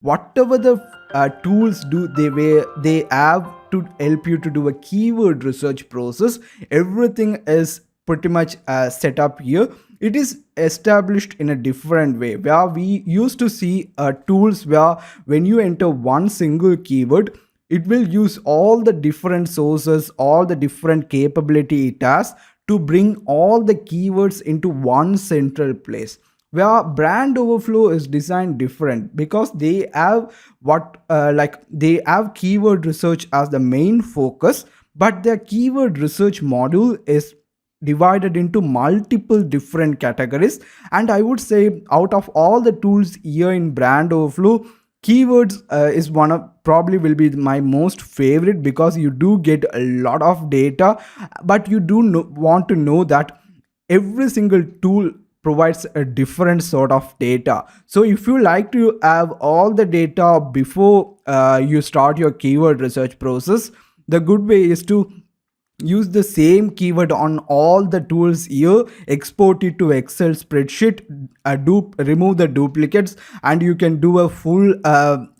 whatever the tools do they have to help you to do a keyword research process. Everything is pretty much set up here. It is established in a different way, where we used to see tools where when you enter one single keyword, it will use all the different sources, all the different capability it has to bring all the keywords into one central place. Where brand overflow is designed different, because they have they have keyword research as the main focus, but their keyword research module is divided into multiple different categories. And I would say, out of all the tools here in brand overflow, keywords is one of probably will be my most favorite, because you do get a lot of data, but you do want to know that every single tool provides a different sort of data. So if you like to have all the data before you start your keyword research process, the good way is to use the same keyword on all the tools here, export it to Excel spreadsheet, remove the duplicates, and you can do a full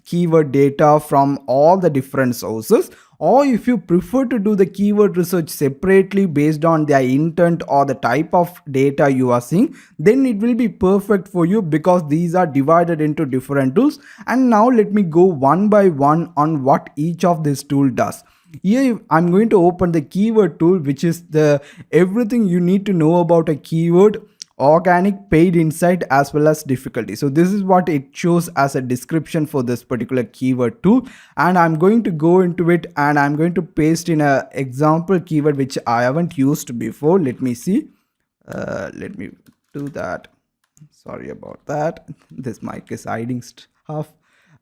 keyword data from all the different sources. Or if you prefer to do the keyword research separately based on their intent or the type of data you are seeing, then it will be perfect for you, because these are divided into different tools. And now let me go one by one on what each of this tool does. Here I'm going to open the keyword tool, which is the everything you need to know about a keyword: organic, paid, insight, as well as difficulty. So this is what it shows as a description for this particular keyword tool. And I'm going to go into it, and I'm going to paste in a example keyword which I haven't used before. Let me see. Let me do that. Sorry about that. This mic is hiding stuff.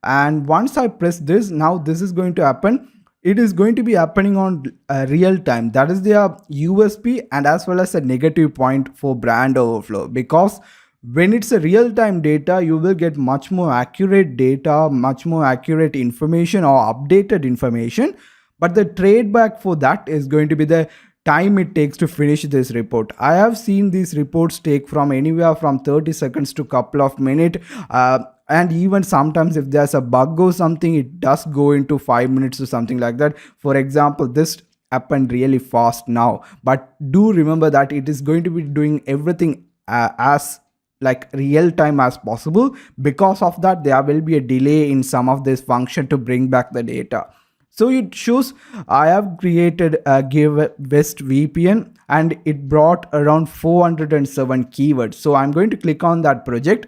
And once I press this, now this is going to happen. It is going to be happening on real time. That is their USP and as well as a negative point for brand overflow, because when it's a real time data, you will get much more accurate data, much more accurate information or updated information. But the trade back for that is going to be the time it takes to finish this report. I have seen these reports take from anywhere from 30 seconds to couple of minutes. And even sometimes if there's a bug or something, it does go into 5 minutes or something like that. For example, this happened really fast now, but do remember that it is going to be doing everything as like real time as possible. Because of that, there will be a delay in some of this function to bring back the data. So it shows I have created a give west VPN, and it brought around 407 keywords. So I'm going to click on that project,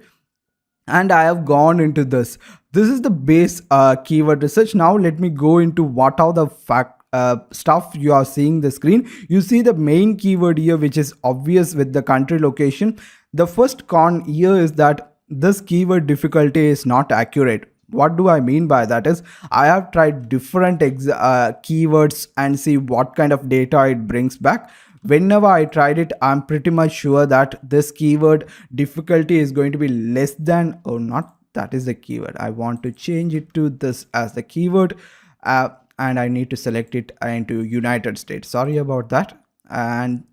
and I have gone into this. This is the base keyword research. Now let me go into what are the stuff you are seeing the screen. You see the main keyword here, which is obvious with the country location. The first con here is that this keyword difficulty is not accurate. What do I mean by that is, I have tried different keywords and see what kind of data it brings back. Whenever I tried it, I'm pretty much sure that this keyword difficulty is going to be less than, or not, that is the keyword. I want to change it to this as the keyword, and I need to select it into United States. Sorry about that. And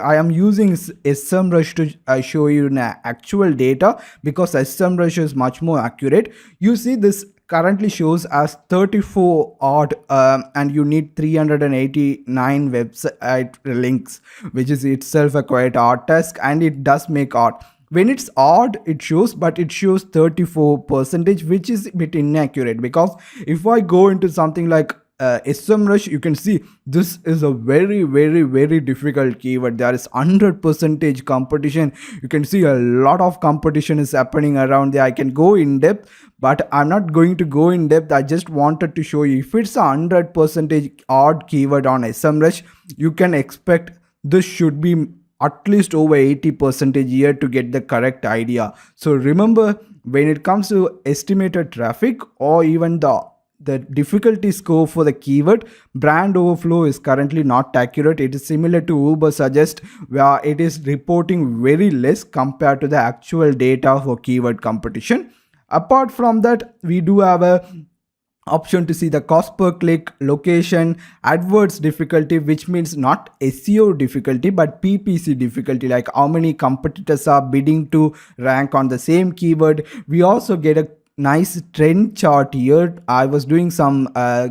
I am using SEMrush to show you an actual data, because SEMrush is much more accurate. You see this currently shows as 34 odd, and you need 389 website links, which is itself a quite odd task, and it does make odd. When it's odd, it shows, but it shows 34%, which is a bit inaccurate. Because if I go into something like SEMrush, you can see this is a very difficult keyword. There is 100% competition. You can see a lot of competition is happening around there. I can go in depth, but I'm not going to go in depth. I just wanted to show you, if it's a 100% odd keyword on SEMrush, you can expect this should be at least over 80% here to get the correct idea. So remember, when it comes to estimated traffic or even the difficulty score for the keyword, brand overflow is currently not accurate. It is similar to Uber suggest, where it is reporting very less compared to the actual data for keyword competition. Apart from that, we do have a option to see the cost per click, location, AdWords difficulty, which means not SEO difficulty but PPC difficulty, like how many competitors are bidding to rank on the same keyword. We also get a nice trend chart here. I was doing some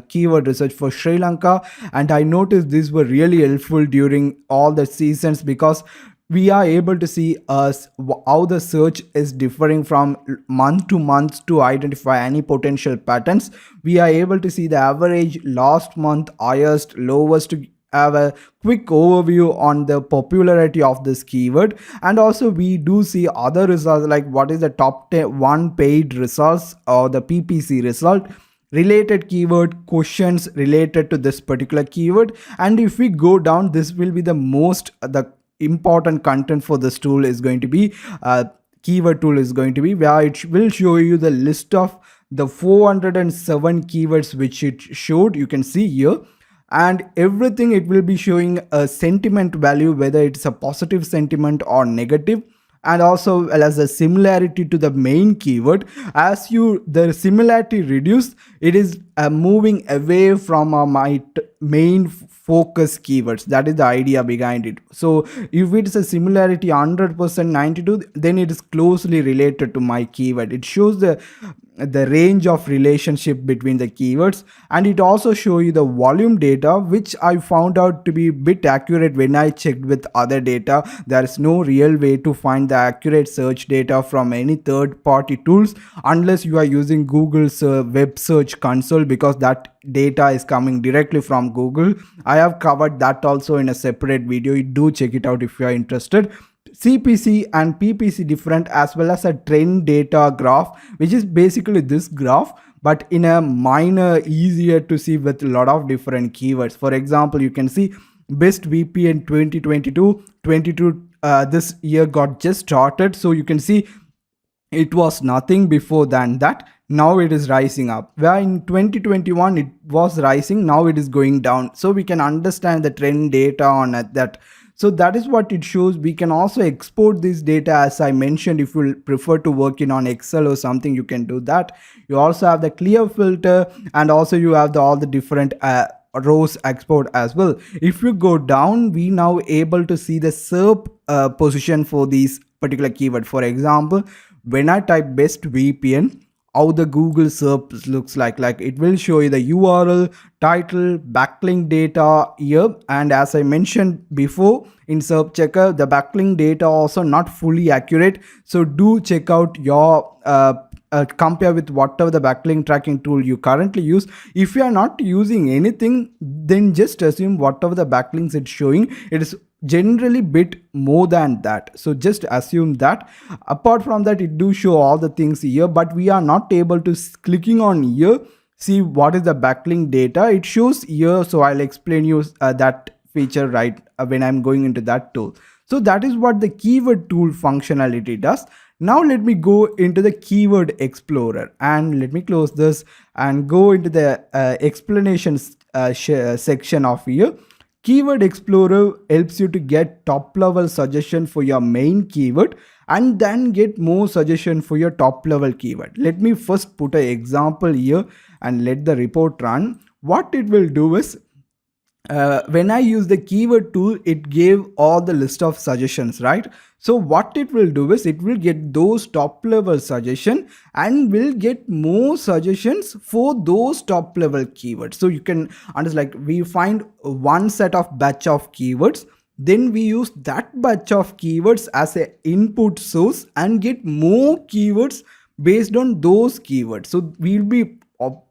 keyword research for Sri Lanka, and I noticed these were really helpful during all the seasons, because we are able to see how the search is differing from month to month to identify any potential patterns. We are able to see the average last month, highest, lowest, to have a quick overview on the popularity of this keyword. And also we do see other results, like what is the top 10 one paid results or the PPC result, related keyword, questions related to this particular keyword. And if we go down, this will be the important content for this tool is going to be keyword tool is going to be, where it will show you the list of the 407 keywords which it showed. You can see here, and everything it will be showing a sentiment value, whether it's a positive sentiment or negative, and also well as a similarity to the main keyword. As you the similarity reduce, it is moving away from my main focus keywords. That is the idea behind it. So if it's a similarity 100% 92, then it is closely related to my keyword. It shows the range of relationship between the keywords, and it also show you the volume data, which I found out to be a bit accurate when I checked with other data. There is no real way to find the accurate search data from any third party tools unless you are using Google's web search console, because that data is coming directly from Google. I have covered that also in a separate video. You do check it out if you are interested. CPC and PPC different, as well as a trend data graph, which is basically this graph but in a minor, easier to see with a lot of different keywords. For example, you can see best VPN 2022 this year got just started, so you can see it was nothing before than that. Now it is rising up, where in 2021 it was rising, now it is going down. So we can understand the trend data on that. So that is what it shows. We can also export this data, as I mentioned. If you prefer to work in on Excel or something, you can do that. You also have the clear filter, and also you have all the different rows export as well. If you go down, we now able to see the SERP position for these particular keyword. For example, when I type best VPN, how the Google SERP looks like it will show you the URL, title, backlink data here. And as I mentioned before, in SERP checker, the backlink data also not fully accurate, so do check out your compare with whatever the backlink tracking tool you currently use. If you are not using anything, then just assume whatever the backlinks it's showing, it is generally bit more than that, so just assume that. Apart from that, it do show all the things here, but we are not able to clicking on here see what is the backlink data. It shows here, so I'll explain you that feature right when I'm going into that tool. So that is what the keyword tool functionality does. Now let me go into the keyword explorer, and let me close this and go into the explanations section of here. Keyword Explorer helps you to get top level suggestion for your main keyword and then get more suggestion for your top level keyword. Let me first put an example here and let the report run. What it will do is, when I use the keyword tool, it gave all the list of suggestions, right? So what it will do is, it will get those top level suggestion and will get more suggestions for those top level keywords. So you can understand, like, we find one set of batch of keywords, then we use that batch of keywords as an input source and get more keywords based on those keywords. So we'll be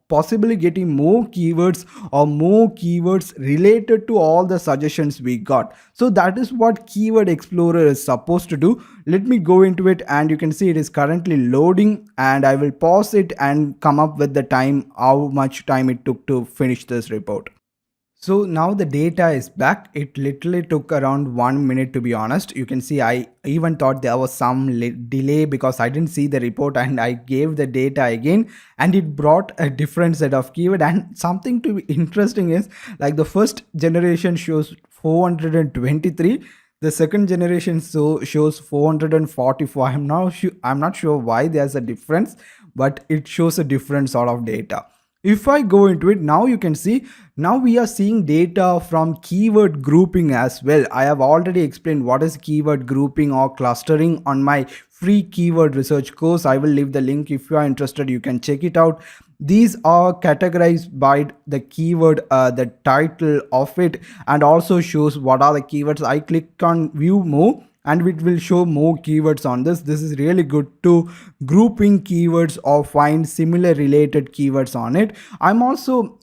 possibly getting more keywords or more keywords related to all the suggestions we got. So that is what Keyword Explorer is supposed to do. Let me go into it, and you can see it is currently loading, and I will pause it and come up with the time, how much time it took to finish this report. So now the data is back. It literally took around 1 minute, to be honest. You can see I even thought there was some delay because I didn't see the report, and I gave the data again and it brought a different set of keyword. And something to be interesting is, like, the first generation shows 423, the second generation shows 444. I'm not sure why there's a difference, but it shows a different sort of data. If I go into it, now you can see, now we are seeing data from keyword grouping as well. I have already explained what is keyword grouping or clustering on my free keyword research course. I will leave the link. If you are interested, you can check it out. These are categorized by the keyword, the title of it, and also shows what are the keywords. I click on view more and it will show more keywords on this. This is really good to grouping keywords or find similar related keywords on it. I'm also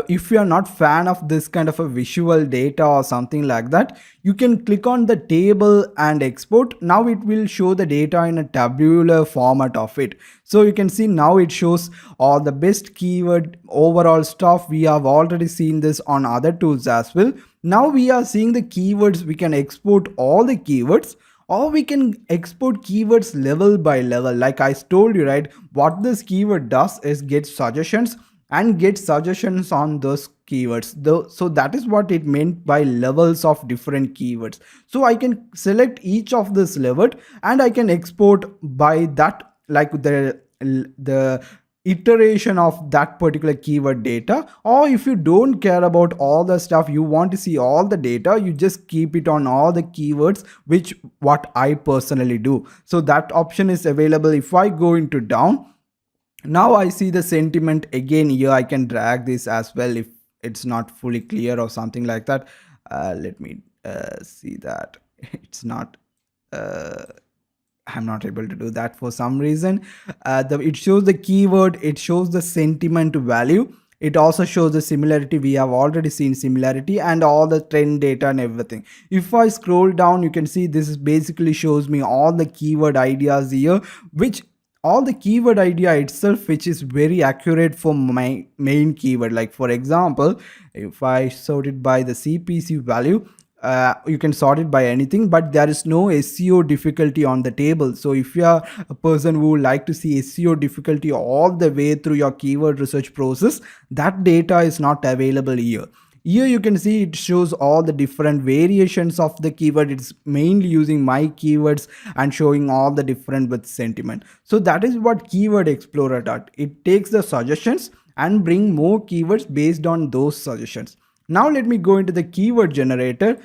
if you are not fan of this kind of a visual data or something like that, you can click on the table and export. Now it will show the data in a tabular format of it. So you can see now it shows all the best keyword overall stuff. We have already seen this on other tools as well. Now we are seeing the keywords. We can export all the keywords, or we can export keywords level by level. Like I told you, right, what this keyword does is get suggestions and get suggestions on those keywords. So that is what it meant by levels of different keywords. So I can select each of this level and I can export by that, like the iteration of that particular keyword data. Or if you don't care about all the stuff, you want to see all the data, you just keep it on all the keywords, which what I personally do. So that option is available. If I go into down, now I see the sentiment again here. I can drag this as well if it's not fully clear or something like that. Let me see that it's not I'm not able to do that for some reason. It shows the keyword, it shows the sentiment value, it also shows the similarity. We have already seen similarity and all the trend data and everything. If I scroll down, you can see this is basically shows me all the keyword ideas here, which all the keyword idea itself, which is very accurate for my main keyword. Like for example, if I sort it by the CPC value, you can sort it by anything, but there is no SEO difficulty on the table. So if you are a person who would like to see SEO difficulty all the way through your keyword research process, that data is not available here. Here you can see it shows all the different variations of the keyword. It's mainly using my keywords and showing all the different with sentiment. So that is what Keyword Explorer does. It takes the suggestions and bring more keywords based on those suggestions. Now let me go into the keyword generator.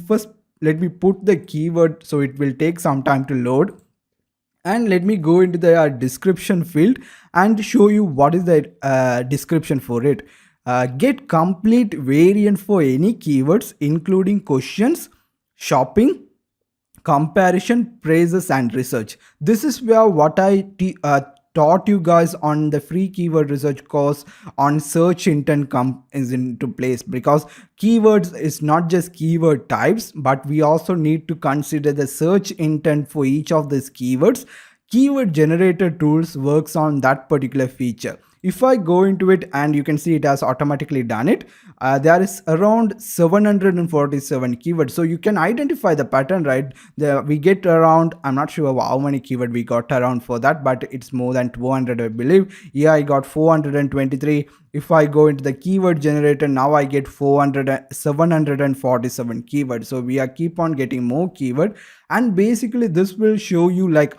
First let me put the keyword, so it will take some time to load. And let me go into the description field and show you what is the description for it. Get complete variant for any keywords, including questions, shopping, comparison, praises, and research. This is where what I taught you guys on the free keyword research course on search intent is into place, because keywords is not just keyword types, but we also need to consider the search intent for each of these keywords. Keyword generator tools works on that particular feature. If I go into it, and you can see it has automatically done it, there is around 747 keywords. So you can identify the pattern, right? We get around, I'm not sure how many keywords we got around for that, but it's more than 200, I believe. Yeah, I got 423. If I go into the keyword generator, now I get 747 keywords. So we are keep on getting more keyword, and basically this will show you, like,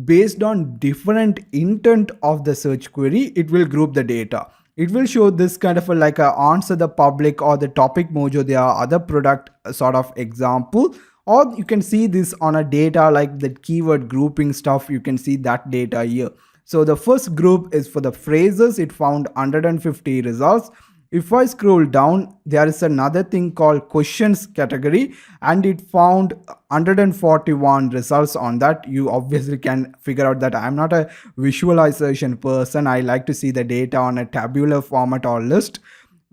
based on different intent of the search query, it will group the data. It will show this kind of like a answer the public or the topic mojo. There are other product sort of example, or you can see this on a data like the keyword grouping stuff. You can see that data here. So the first group is for the phrases. It found 150 results. If I scroll down, there is another thing called questions category, and it found 141 results on that. You obviously can figure out that I'm not a visualization person. I like to see the data on a tabular format or list.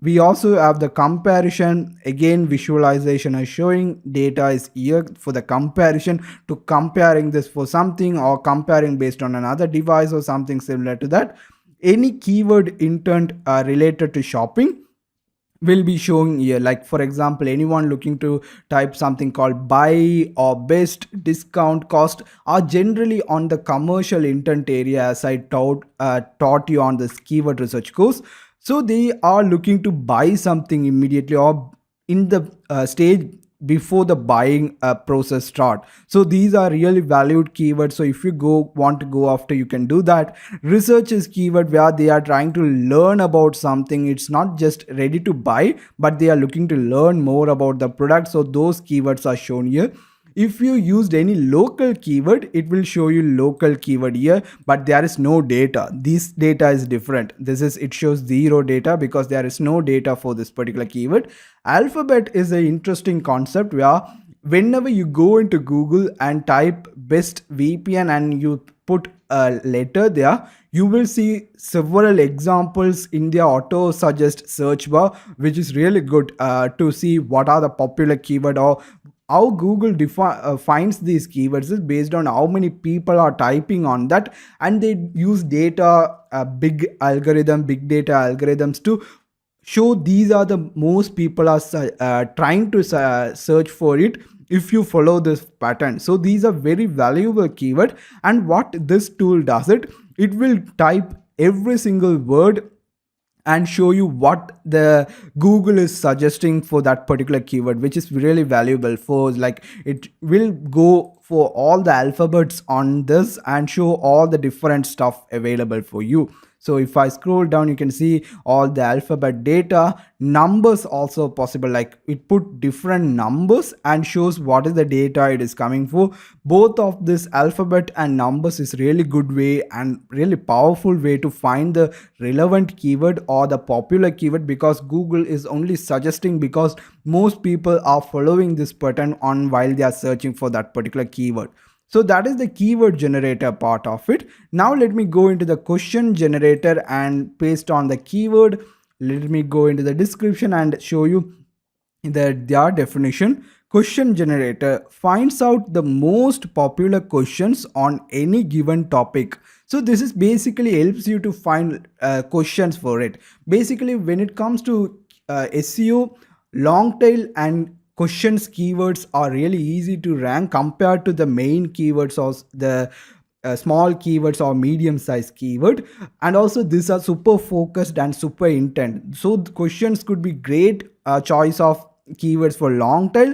We also have the comparison. Again, visualization is showing data is here for the comparison, to comparing this for something or comparing based on another device or something similar to that. Any keyword intent related to shopping will be showing here. Like for example, anyone looking to type something called buy or best, discount, cost are generally on the commercial intent area, as I taught you on this keyword research course. So they are looking to buy something immediately or in the stage before the buying process start. So these are really valued keywords. So if you want to go after, you can do that. Research is keyword where they are trying to learn about something. It's not just ready to buy, but they are looking to learn more about the product. So those keywords are shown here. If you used any local keyword, it will show you local keyword here, but there is no data. This data is different. It shows zero data because there is no data for this particular keyword. Alphabet is an interesting concept where whenever you go into Google and type best VPN and you put a letter there, you will see several examples in the auto suggest search bar, which is really good to see what are the popular keyword, or how Google finds these keywords is based on how many people are typing on that, and they use data, big data algorithms to show these are the most people are trying to search for it if you follow this pattern. So these are very valuable keyword, and what this tool does, it will type every single word and show you what the Google is suggesting for that particular keyword, which is really valuable. For like, it will go for all the alphabets on this and show all the different stuff available for you. So if I scroll down, you can see all the alphabet data. Numbers also possible, like it put different numbers and shows what is the data it is coming for. Both of this alphabet and numbers is really good way and really powerful way to find the relevant keyword or the popular keyword, because Google is only suggesting because most people are following this pattern on while they are searching for that particular keyword. So that is the keyword generator part of it. Now let me go into the question generator and paste on the keyword. Let me go into the description and show you their definition. Question generator finds out the most popular questions on any given topic. So this is basically helps you to find questions for it. Basically, when it comes to SEO, long tail and questions keywords are really easy to rank compared to the main keywords or the small keywords or medium sized keyword. And also these are super focused and super intent, so the questions could be great choice of keywords for long tail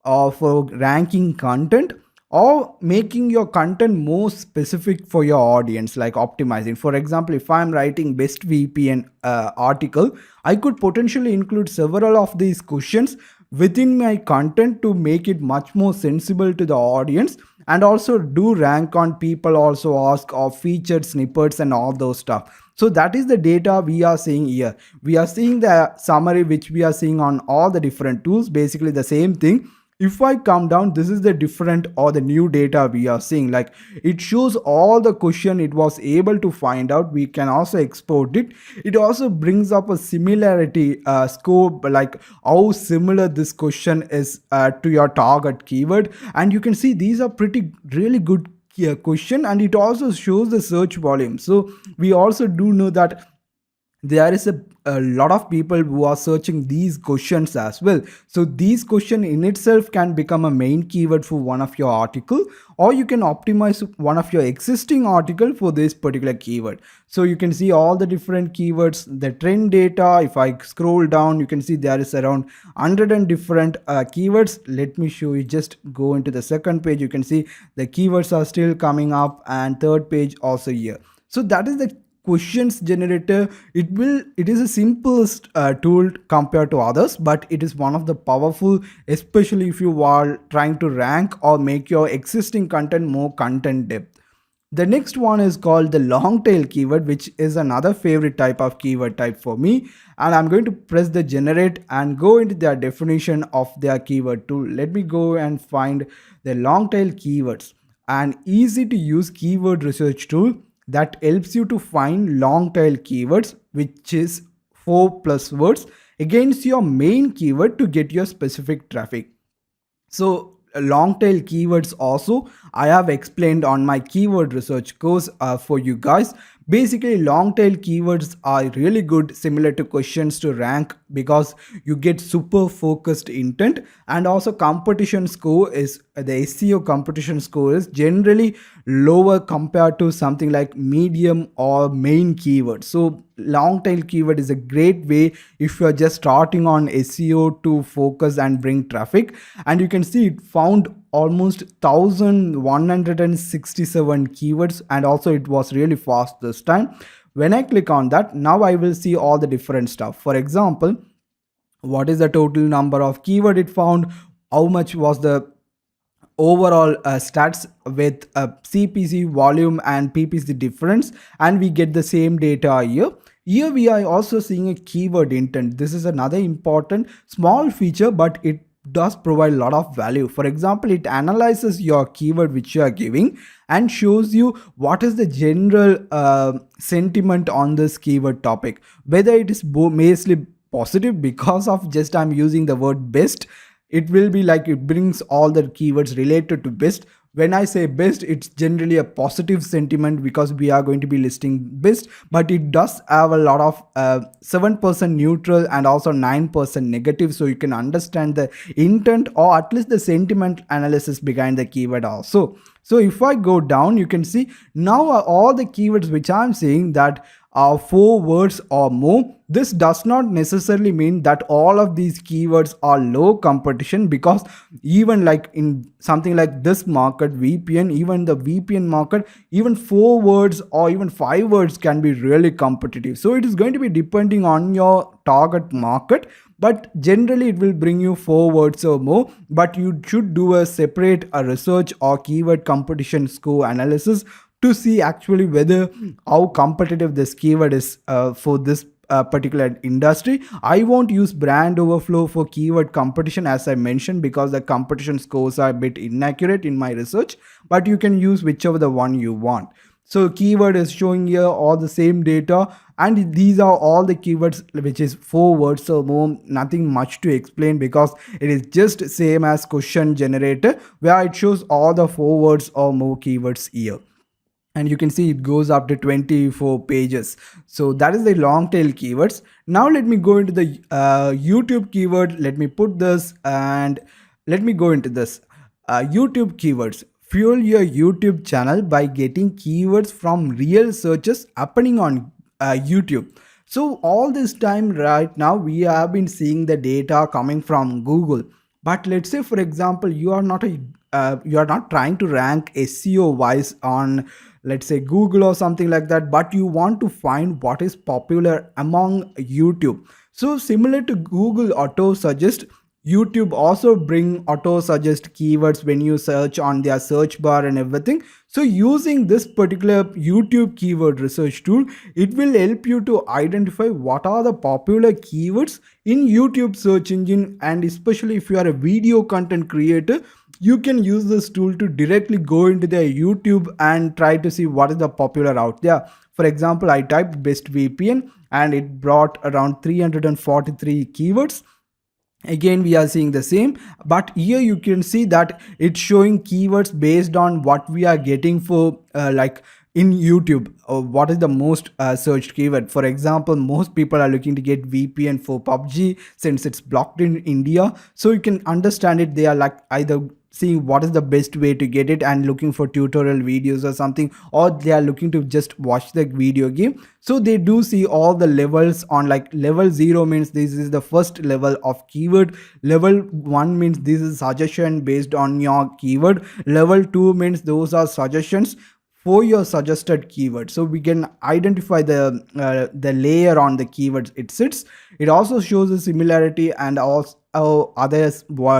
or for ranking content, or making your content more specific for your audience, like optimizing. For example, if I'm writing best VPN article, I could potentially include several of these questions within my content to make it much more sensible to the audience, and also do rank on people also ask of featured snippets and all those stuff. So that is the data we are seeing here. We are seeing the summary which we are seeing on all the different tools, basically the same thing. If I come down, this is the different or the new data we are seeing. Like, it shows all the question it was able to find out. We can also export it. It also brings up a similarity scope, like how similar this question is to your target keyword. And you can see these are really good question, and it also shows the search volume. So we also do know that there is a lot of people who are searching these questions as well. So these question in itself can become a main keyword for one of your article, or you can optimize one of your existing article for this particular keyword. So you can see all the different keywords, the trend data. If I scroll down, you can see there is around 100 and different keywords. Let me show you, just go into the second page. You can see the keywords are still coming up, and third page also here. So that is the questions generator. It is a simplest tool compared to others, but it is one of the powerful, especially if you are trying to rank or make your existing content more content depth. The next one is called the long tail keyword, which is another favorite type of keyword type for me. And I'm going to press the generate and go into their definition of their keyword tool. Let me go and find the long tail keywords. An easy to use keyword research tool that helps you to find long tail keywords, which is 4+ words, against your main keyword to get your specific traffic. So long tail keywords also I have explained on my keyword research course for you guys. Basically, long tail keywords are really good, similar to questions to rank, because you get super focused intent, and also competition score is the SEO competition score is generally lower compared to something like medium or main keyword. So long tail keyword is a great way if you are just starting on SEO to focus and bring traffic. And you can see it found almost 1167 keywords, and also it was really fast this time. When I click on that, now I will see all the different stuff. For example, what is the total number of keyword it found, how much was the overall stats with CPC volume and PPC difference, and we get the same data here. Here we are also seeing a keyword intent. This is another important small feature, but it does provide a lot of value. For example, it analyzes your keyword which you are giving and shows you what is the general sentiment on this keyword topic, whether it is mostly positive because of just I'm using the word best. It will be like it brings all the keywords related to best. When I say best, it's generally a positive sentiment because we are going to be listing best, but it does have a lot of 7% neutral and also 9% negative, so you can understand the intent or at least the sentiment analysis behind the keyword also. So if I go down, you can see now all the keywords which I'm saying that are 4 words or more. This does not necessarily mean that all of these keywords are low competition, because even like in something like this market VPN, even the VPN market, even 4 words or even 5 words can be really competitive. So it is going to be depending on your target market, but generally it will bring you 4 words or more. But you should do a separate research or keyword competition score analysis to see actually whether how competitive this keyword is for this particular industry. I won't use BrandOverflow for keyword competition as I mentioned, because the competition scores are a bit inaccurate in my research, but you can use whichever the one you want. So keyword is showing here all the same data, and these are all the keywords which is 4 words or more. Nothing much to explain because it is just same as question generator where it shows all the 4 words or more keywords here. And you can see it goes up to 24 pages. So that is the long tail keywords. Now let me go into the YouTube keyword. Let me put this and let me go into this YouTube keywords. Fuel your YouTube channel by getting keywords from real searches happening on YouTube. So all this time right now we have been seeing the data coming from Google. But let's say for example you are not trying to rank SEO wise on, let's say, Google or something like that, but you want to find what is popular among YouTube. So similar to Google auto suggest, YouTube also bring auto suggest keywords when you search on their search bar and everything. So using this particular YouTube keyword research tool, it will help you to identify what are the popular keywords in YouTube search engine. And especially if you are a video content creator, you can use this tool to directly go into their YouTube and try to see what is the popular out there. For example, I typed best VPN and it brought around 343 keywords. Again we are seeing the same, but here you can see that it's showing keywords based on what we are getting for like in YouTube, what is the most searched keyword. For example, most people are looking to get VPN for PUBG since it's blocked in India. So you can understand it, they are like either seeing what is the best way to get it and looking for tutorial videos or something, or they are looking to just watch the video game. So they do see all the levels on, like level 0 means this is the first level of keyword, level 1 means this is suggestion based on your keyword, level 2 means those are suggestions for your suggested keyword. So we can identify the layer on the keywords it sits. It also shows the similarity and also other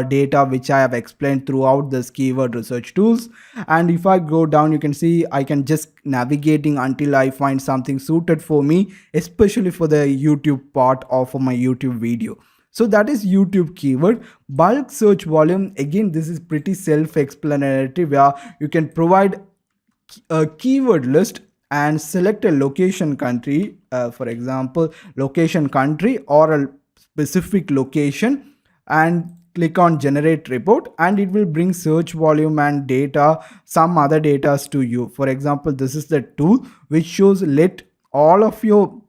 data which I have explained throughout this keyword research tools. And if I go down, you can see I can just navigating until I find something suited for me, especially for the YouTube part or for my YouTube video. So that is YouTube keyword. Bulk search volume, again this is pretty self-explanatory, where you can provide a keyword list and select a location country, for example location country or a specific location, and click on generate report, and it will bring search volume and data, some other data to you. For example, this is the tool which shows let all of your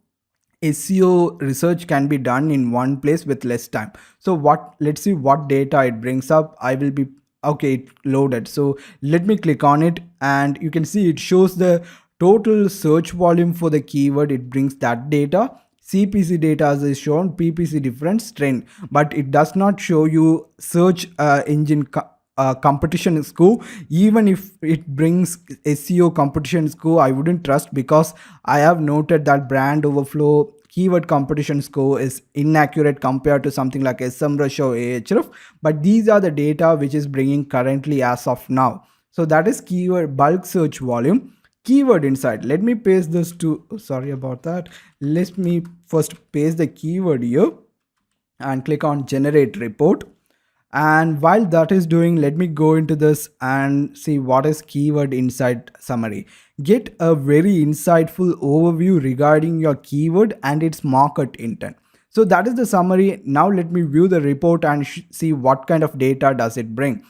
SEO research can be done in one place with less time. So let's see what data it brings up. I will be okay, it loaded. So let me click on it, and you can see it shows the total search volume for the keyword. It brings that data. CPC data is shown, PPC difference trend, but it does not show you search engine competition score. Even if it brings SEO competition score, I wouldn't trust, because I have noted that BrandOverflow keyword competition score is inaccurate compared to something like SEMrush or Ahref, but these are the data which is bringing currently as of now. So that is keyword bulk search volume. Keyword insight, let me paste this to, sorry about that, let me first paste the keyword here and click on generate report. And while that is doing, let me go into this and see what is keyword insight summary. Get a very insightful overview regarding your keyword and its market intent. So that is the summary. Now let me view the report and see what kind of data does it bring.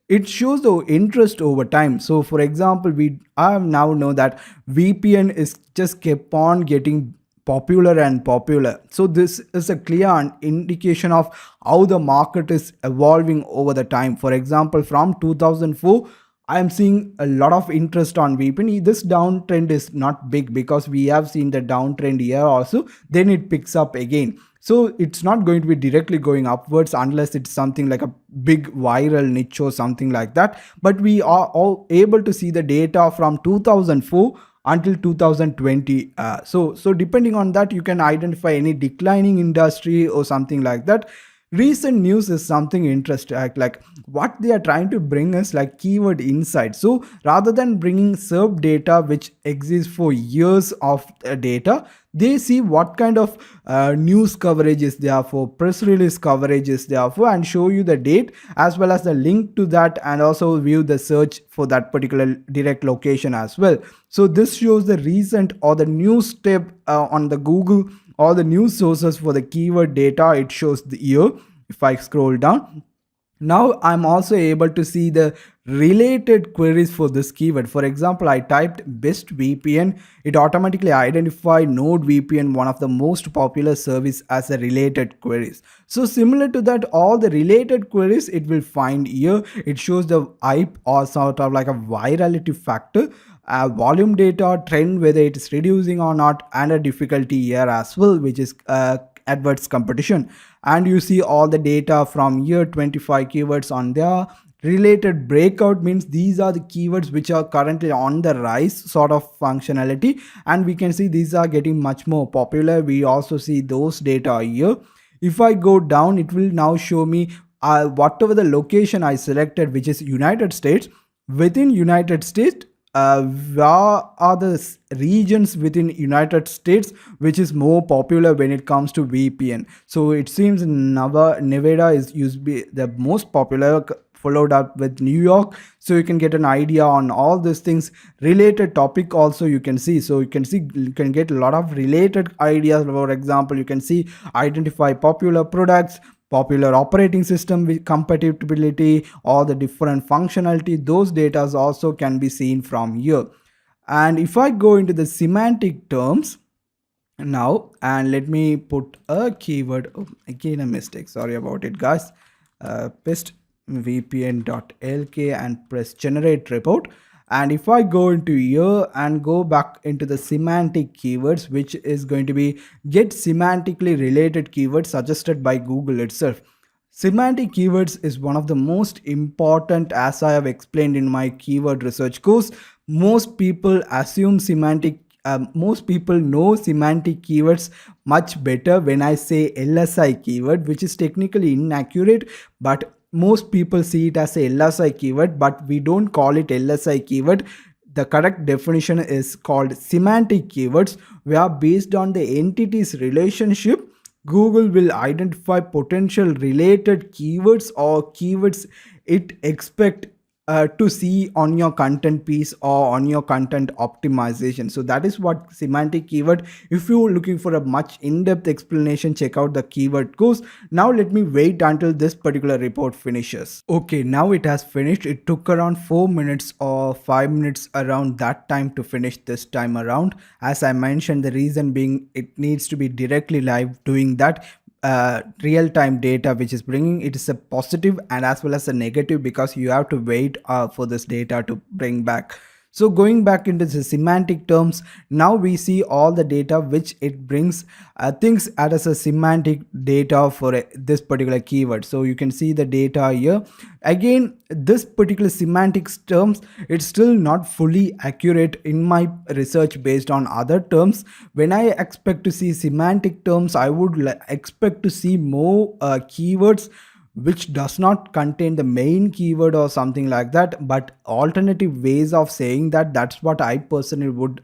It shows the interest over time. So for example, I now know that VPN is just kept on getting popular and popular. So this is a clear indication of how the market is evolving over the time. For example, from 2004, I am seeing a lot of interest on VPN. This downtrend is not big because we have seen the downtrend here also. Then it picks up again. So it's not going to be directly going upwards unless it's something like a big viral niche or something like that. But we are all able to see the data from 2004 until 2020. So depending on that, you can identify any declining industry or something like that. Recent news is something interesting, like what they are trying to bring us like keyword insight. So rather than bringing SERP data which exists for years of data, they see what kind of news coverage is there for, press release coverage is there for, and show you the date as well as the link to that, and also view the search for that particular direct location as well. So this shows the recent or the news tab on the Google, all the news sources for the keyword data. It shows the year. If I scroll down, now I'm also able to see the related queries for this keyword. For example, I typed best VPN, it automatically identified NordVPN, one of the most popular service, as a related queries. So similar to that, all the related queries it will find here. It shows the hype or sort of like a virality factor, volume data, trend, whether it is reducing or not, and a difficulty here as well, which is adverts competition. And you see all the data from year 25 keywords on there. Related breakout means these are the keywords which are currently on the rise sort of functionality, and we can see these are getting much more popular. We also see those data here. If I go down, it will now show me whatever the location I selected, which is United States. Within United States, where are the regions within United States which is more popular when it comes to VPN? So it seems Nevada is used to be the most popular, followed up with New York. So you can get an idea on all these things. Related topic also you can see. So you can get a lot of related ideas. For example, you can see identify popular products, popular operating system with compatibility, or the different functionality. Those data also can be seen from here. And if I go into the semantic terms now, and let me put a keyword, again a mistake, sorry about it guys, paste vpn.lk and press generate report. And if I go into here and go back into the semantic keywords, which is going to be get semantically related keywords suggested by Google itself. Semantic keywords is one of the most important, as I have explained in my keyword research course. Most people assume most people know semantic keywords much better when I say LSI keyword, which is technically inaccurate, but most people see it as a LSI keyword, but we don't call it LSI keyword. The correct definition is called semantic keywords, where based on the entity's relationship, Google will identify potential related keywords or keywords it expect to see on your content piece or on your content optimization. So that is what semantic keyword. If you're looking for a much in-depth explanation, check out the keyword course. Now let me wait until this particular report finishes. Okay, now it has finished. It took around 4 minutes or 5 minutes around that time to finish this time around. As I mentioned, the reason being it needs to be directly live. Doing that, real-time data which is bringing, it is a positive and as well as a negative, because you have to wait for this data to bring back. So going back into the semantic terms, now we see all the data which it brings things as a semantic data for this particular keyword. So you can see the data here. Again, this particular semantics terms, it's still not fully accurate in my research based on other terms. When I expect to see semantic terms, I would expect to see more keywords which does not contain the main keyword or something like that, but alternative ways of saying that, that's what I personally would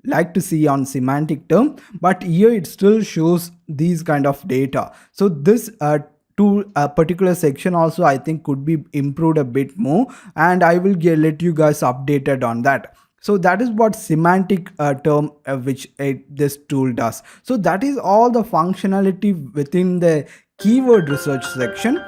like to see on semantic term. But here it still shows these kind of data. So this to a particular section also I think could be improved a bit more, and I will let you guys updated on that. So that is what semantic term which this tool does. So that is all the functionality within the keyword research section.